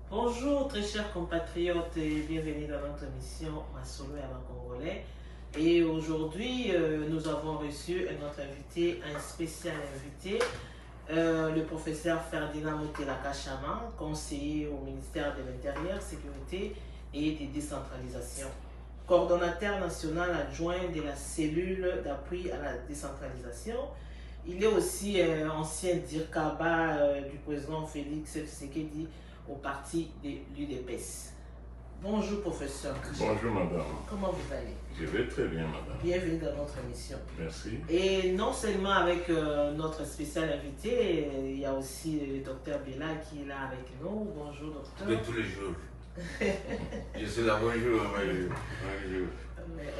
Bonjour très chers compatriotes et bienvenue dans notre émission Masolo et Ama Congolais. Et aujourd'hui, nous avons reçu notre invité, un spécial invité, le professeur Ferdinand Moutelaka-Chama, conseiller au ministère de l'Intérieur, Sécurité et des décentralisations, coordonnateur national adjoint de la cellule d'appui à la décentralisation. Il est aussi ancien DIRCABA du président Félix Tshisekedi au parti de l'UDPS. Bonjour professeur. Bonjour madame. Comment vous allez? Je vais très bien madame. Bienvenue dans notre émission. Merci. Et non seulement avec notre spécial invité, il y a aussi le docteur Bella qui est là avec nous. Bonjour docteur. De tous les jours. Je suis là, bonjour. Bonjour.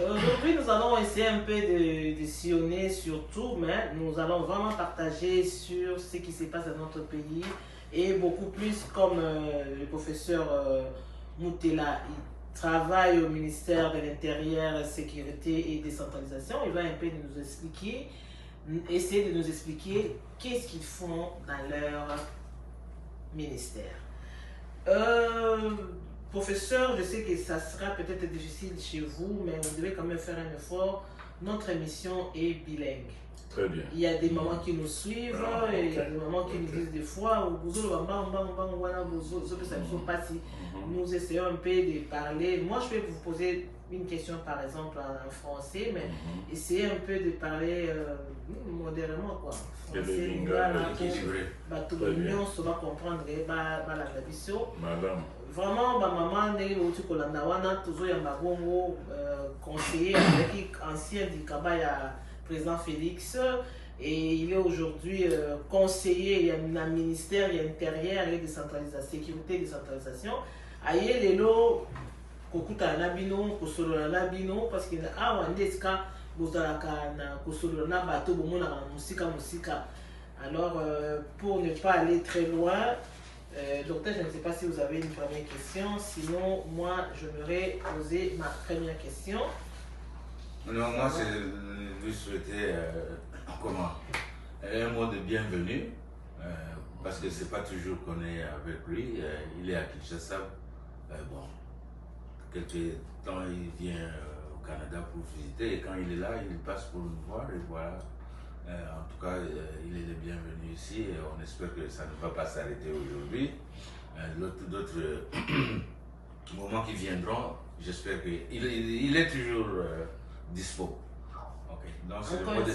Aujourd'hui, nous allons essayer un peu de sillonner sur tout, mais nous allons vraiment partager sur ce qui se passe dans notre pays et beaucoup plus comme le professeur Moutela, il travaille au ministère de l'Intérieur, Sécurité et Décentralisation. Il va un peu nous expliquer, essayer de nous expliquer qu'est-ce qu'ils font dans leur ministère. Professeur, je sais que ça sera peut-être difficile chez vous, mais vous devez quand même faire un effort. Notre émission est bilingue. Très bien. Il y a des mamans qui nous suivent, et il y a des mamans qui nous disent des fois, nous essayons un peu de parler. Moi, je vais vous poser une question, par exemple, en français, mais essayez un peu de parler modérément, quoi. Français, tout le monde se va comprendre, Madame. Vraiment, ma maman est au Tukolandawana, toujours un babongo, conseiller avec ancien du Kabaya, président Félix, et il est aujourd'hui conseiller, il y a un ministère, il y a intérieur, il y a décentralisation, sécurité et décentralisation. Aïe, les lots, Kokuta Nabino, Kosolo Nabino, parce qu'il y a un Wandeska, Bozalaka, Kosolo Nabato, Bomona, Musika. Alors, pour ne pas aller très loin, docteur, je ne sais pas si vous avez une première question, sinon moi j'aimerais poser ma première question. Non, moi je lui souhaitais un mot de bienvenue, parce que c'est pas toujours qu'on est avec lui. Il est à Kinshasa. Bon, quelques temps il vient au Canada pour visiter et quand il est là, il passe pour nous voir et voilà. En tout cas, il est le bienvenu ici et on espère que ça ne va pas s'arrêter aujourd'hui. D'autres moments qui viendront, j'espère qu'il est toujours dispo. Okay. Donc c'est le mot de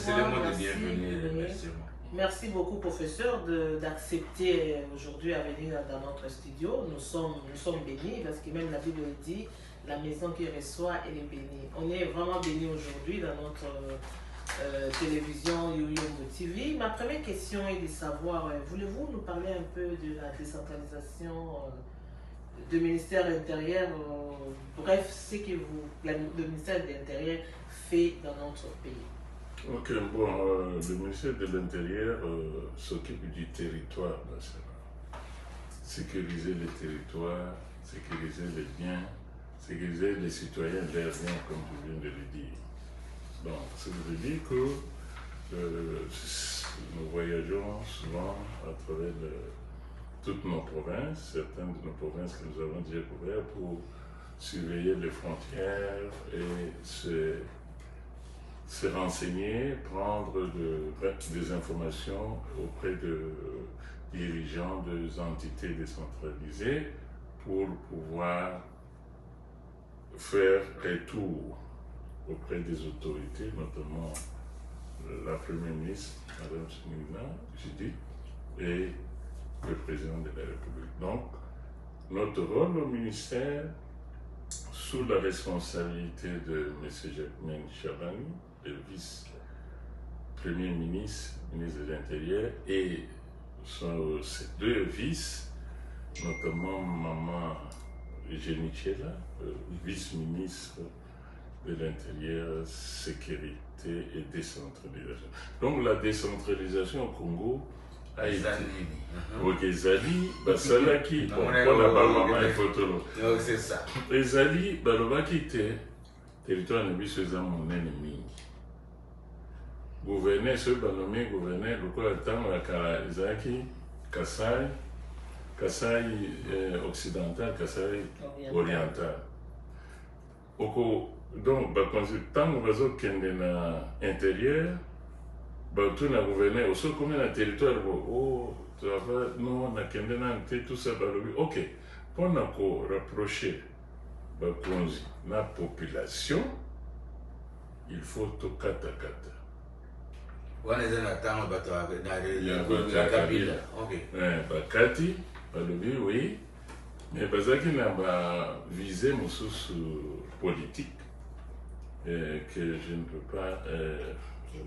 bienvenue. Merci. Merci beaucoup professeur d'accepter aujourd'hui à venir dans notre studio. Nous sommes bénis parce que même la Bible dit la maison qui reçoit elle est bénie. On est vraiment bénis aujourd'hui dans notre télévision Yoyombo TV. Ma première question est de savoir, voulez-vous nous parler un peu de la décentralisation du ministère de l'Intérieur, bref, ce que le ministère de l'Intérieur fait dans notre pays? Ok, bon, le ministère de l'Intérieur s'occupe du territoire national. Sécuriser les territoires, sécuriser les biens, sécuriser les citoyens, leurs biens, comme je viens de le dire. Donc, ça veut dire que nous voyageons souvent à travers toutes nos provinces, certaines de nos provinces que nous avons déjà couvertes pour surveiller les frontières et se renseigner, prendre des informations auprès de dirigeants des entités décentralisées pour pouvoir faire retour auprès des autorités, notamment la Première ministre, Mme Sinina, Judith, et le président de la République. Donc, notre rôle au ministère, sous la responsabilité de M. Jacquemain Chabani, le vice-premier ministre, ministre de l'Intérieur, et ses deux vices, notamment Maman Genichela, vice-ministre de l'Intérieur, Sécurité et Décentralisation. Donc la décentralisation au Congo a été... Ok, Zali, Basalaki, bon, on a pas maman et photo. C'est ça. Et Zali, Balobaki, territoire n'est pas mon ennemi. Gouverner, ce banommé gouverneur, le quoi attend la Zaki, Kassai, Kasaï occidental, Kasaï oriental. Donc, tant que vous êtes dans l'intérieur, tout le gouvernement, aussi comme dans le territoire, nous, on a tout ça, ok, pour nous rapprocher la population, il faut tout kata. On est dans la Kabila. Ok. Bakati, oui, mais Bazaki n'a visé mon sous politique que je ne peux pas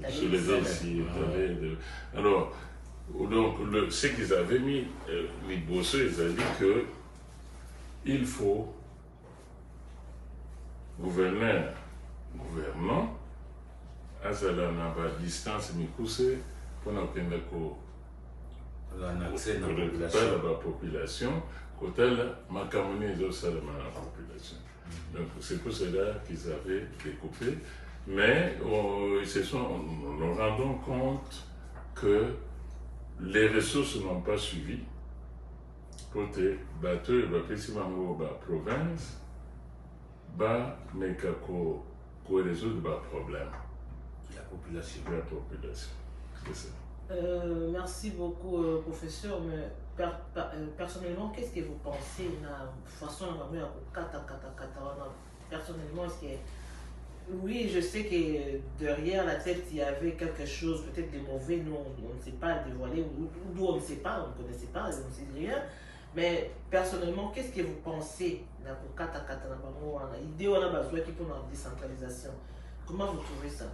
soulever ici. Alors, donc, ce qu'ils avaient mis, les bosseux, ils avaient dit qu'il faut gouvernant, à la distance, pour nous prendre la population, quand elle m'a caminé la population. Donc c'est pour cela qu'ils avaient découpé. Mais nous rendons compte que les ressources n'ont pas suivi. Côté bateau et la province, mais qu'on résoudre le problème. La population. C'est ça. Merci beaucoup, professeur. Mais personnellement, qu'est-ce que vous pensez de la façon dont on a personnellement, est-ce que oui, je sais que derrière la tête, il y avait quelque chose, peut-être de mauvais, nous, on ne sait pas dévoiler, ou d'où on ne sait pas, on ne connaissait pas, on ne sait rien. Mais personnellement, qu'est-ce que vous pensez de l'idée on a besoin qui pour la décentralisation? Comment vous trouvez ça?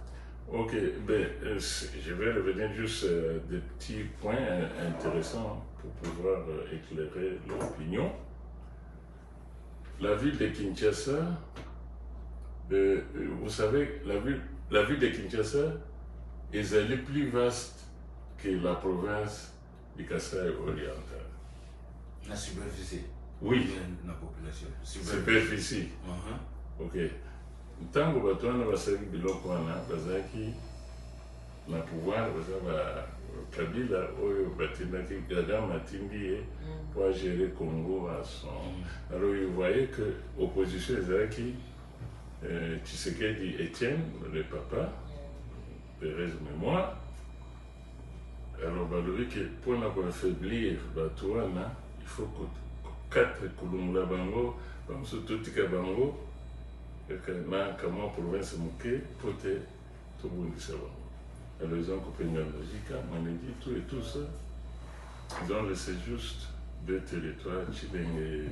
Ok, je vais revenir juste des petits points intéressants pour pouvoir éclairer l'opinion. La ville de Kinshasa, vous savez, la ville de Kinshasa est allée plus vaste que la province du Kasaï oriental. La superficie? Oui. La population? Superficie. Ok. Tant que vous avez le pouvoir, Kabila, pour gérer le Congo à son. Alors, vous voyez que l'opposition est Tshisekedi Etienne, le papa, Pérez Mémoire. Alors, pour nous affaiblir, il faut que 4 Kulungla Bango, comme ce Totika Bango, comment province moquée pour tout le monde savoir. Alors ils ont coupé une logique, Manedi, tout et tout ça. Ils ont laissé juste 2 territoires, Chileng et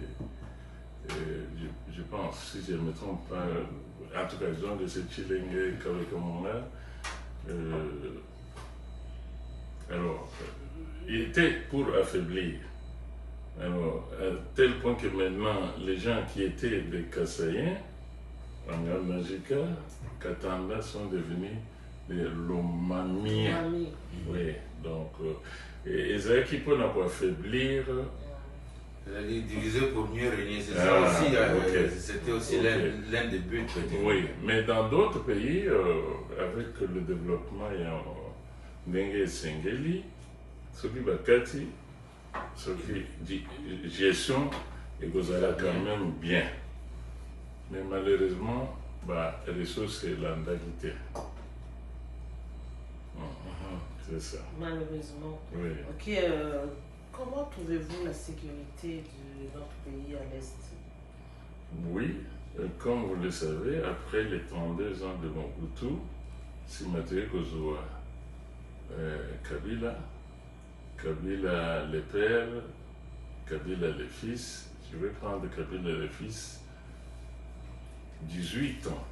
je pense, si je ne me trompe pas, en tout cas ils ont laissé Chileng et Kawekamona. Alors, il était pour affaiblir. Alors, à tel point que maintenant, les gens qui étaient des Kasaïens, en Majika, Katanda sont devenus des Lomamiens. Oui, donc, et ça qui peut pas affaiblir. C'est-à-dire diviser pour mieux régner, c'est ça aussi, c'était aussi l'un des buts. Oui, mais dans d'autres pays, avec le développement, il y a Dengue Sengeli, ce qui Bakati, ce qui gestion, et Gozala quand même bien. Mais malheureusement, les ressources, c'est l'andalité. C'est ça. Malheureusement. Oui. Ok, comment trouvez-vous la sécurité de notre pays à l'Est? Oui, comme vous le savez, après les 32 ans de Mobutu, Simaté Kozoa, Kabila le père, Kabila le fils, je vais prendre Kabila le fils, 18 ans,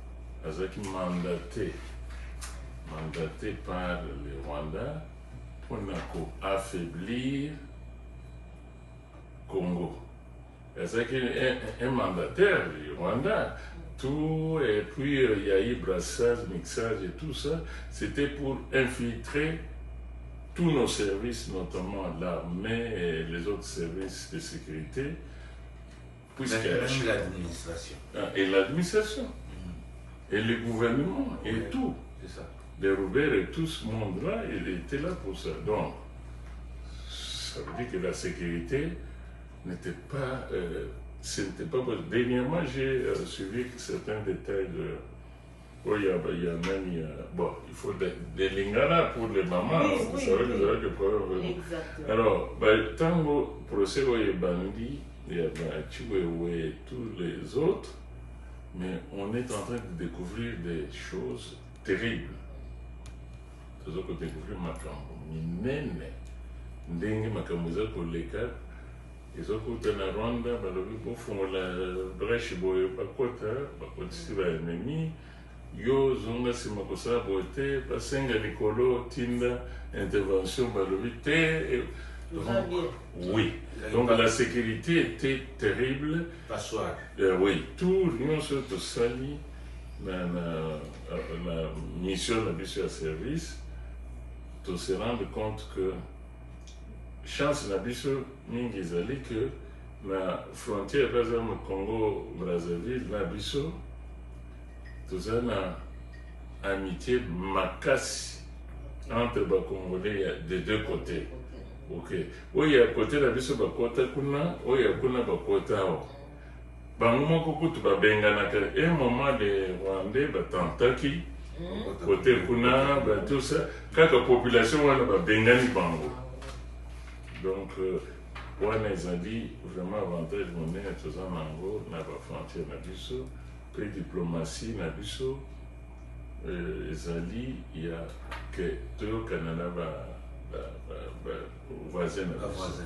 Azaki mandaté par le Rwanda pour affaiblir Congo. Azaki un mandataire du Rwanda, tout, et puis il y a eu brassage, mixage et tout ça, c'était pour infiltrer tous nos services, notamment l'armée et les autres services de sécurité. Même l'administration. Et l'administration. Et le gouvernement, et tout. C'est ça. Les Robert et tout ce monde-là, il était là pour ça. Donc, ça veut dire que la sécurité n'était pas... ce n'était pas possible. Dernièrement, j'ai suivi certains détails de... Oh, il y a même... bon, il faut des lingala pour les mamans. Oui, Vous oui, savez oui. que vous avez des problèmes. Exactement. Alors, tant que procès est bandi, il y a et tous les autres, mais on est en train de découvrir des choses terribles. Nous avons découvert Makambo. Minene. Ndenge Makambo za koleka. Ezokuta na Rwanda, balobi bofungola brèche boye bakota, bakotisi ba ennemi. Yo zonga sima kosala bote, basenga likolo tinda intervention balobi te. Oui. Donc la sécurité était terrible. Passoire. Oui, tout non seulement sali la mission de la service, de se rendre compte que chance na biso mingi ezali que na frontière par exemple Congo Brazzaville na biso toza na amitié makasi entre ba Congolais des deux côtés. Ok. Oyo ya côté na biso bakota kuna, oyo ya kuna bakota awa. Bango moko kutu babenganaka un moment de Rwandais batantaki côté kuna tout ça kaka population wana babengani bango. Donc wana ezali vraiment avantage monene toza nango na bafrontière na biso mpe diplomatie na biso ezali ya ke toyokana na voisin na biso.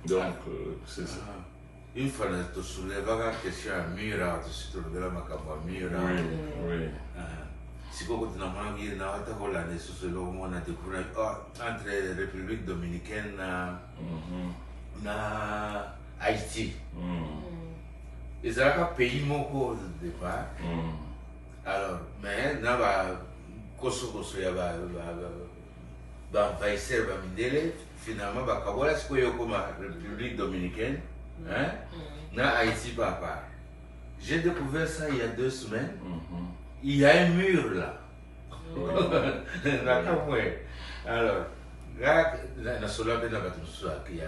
Donc c'est ça. Une fois tu soulèves la question à Mira, tu soulèves la makambo à Mira. Oui. Si vous avez demandé na wata Hollande sosolo mo na découvrir entre la République dominicaine na Haïti. Ils ont un pays moko au départ. Alors, mais na ba Kosovo ya ba envahisseur ba mindele finalement ba kabola sikoyo comme République dominicaine. Hein? Na Haïti par part. J'ai découvert ça il y a 2 semaines. Il y a un mur là. Alors, là, na sola bena batumso il y a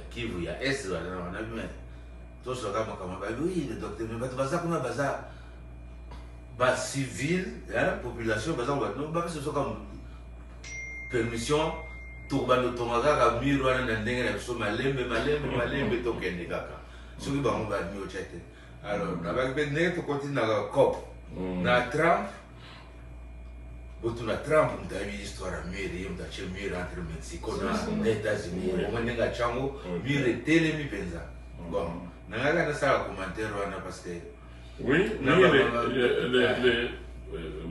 Kivu, il y a Est là, on a vu. Tout ça comme oui, le docteur mais baza comme baza ba civil, hein, population baza non ba ce soit comme permission turbano tomaga ka mur wana na ndenge na so malembe tokende kaka. Soki ba mo ba mi o chete. Alors, na ba bene to continue na COP. Na Trump, na Trump, on a eu l'histoire à mur, on a eu le mur entre le Mexique et les États-Unis. On a eu le mur et télé penza. Bon, on a eu un commentaire parce que. Oui,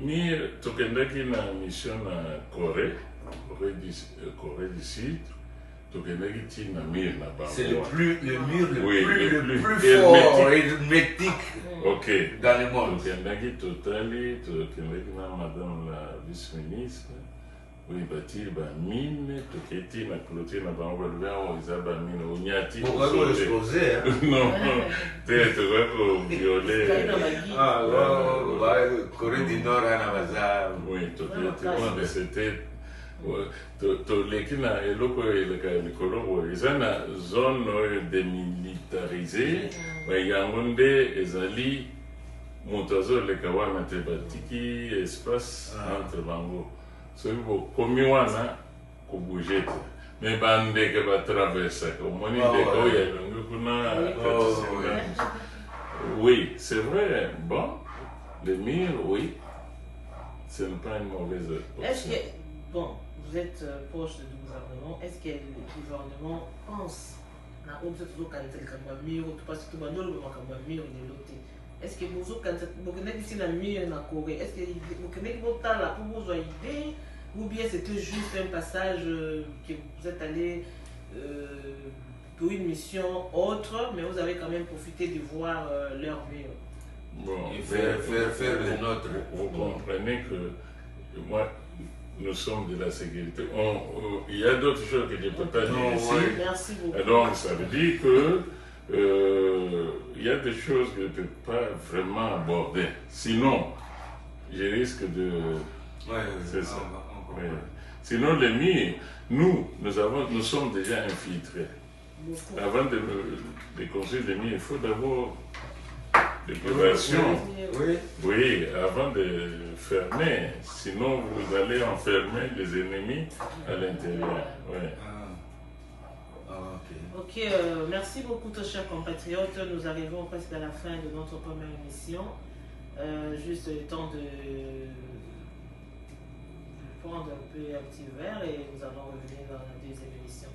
mur, tokendaki na mission na Corée du Sud. C'est le mur le plus fort et hermétique dans le monde. Madame la vice-ministre, oui, bâtir mine, toketi na clôture na bango balobia eza ba mine onyati. Pourquoi exposer hein? Non, peut-être ko violer. Ah, ouais, Corée du Nord na baza. Oui, toketi c'était toleki na eloko eleka likolo boye eza na zone oyo démilitarisée yango nde ezali moto azoleka wana te batiki espace entre bango soki bokomi wana kobouge te me bandeke batraversaka omoni ndeke oyo elongi kuna oui c'est vrai bon le mur oui ce n'est pas une mauvaise option. Bon, vous êtes proche du gouvernement, est-ce que le gouvernement pense na ozo kanisa kama miro tupasi tubandolo kama miro ni lote? Est-ce que vous kanisa bokene ici na miro na Corée? Est-ce que bokene bota la pour vous idée ou bien c'était juste un passage que vous êtes allé pour une mission autre, mais vous avez quand même profité de voir leur miro? Bon, et faire le nôtre. Vous comprenez que moi nous sommes de la sécurité. Il y a d'autres choses que je ne peux pas dire ici. Merci beaucoup. Donc, ça veut dire que il y a des choses que je ne peux pas vraiment aborder. Sinon, je risque de... c'est ça. Sinon, les murs, nous sommes déjà infiltrés. beaucoup. Avant de construire des mines, il faut d'abord des préventions. Oui. Oui, avant de fermer. Sinon, vous allez enfermer les ennemis à l'intérieur. Ouais. Ok, merci beaucoup, chers compatriotes. Nous arrivons presque à la fin de notre première émission. Juste le temps de prendre un petit verre et nous allons revenir dans la deuxième émission.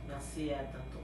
Merci et à tantôt.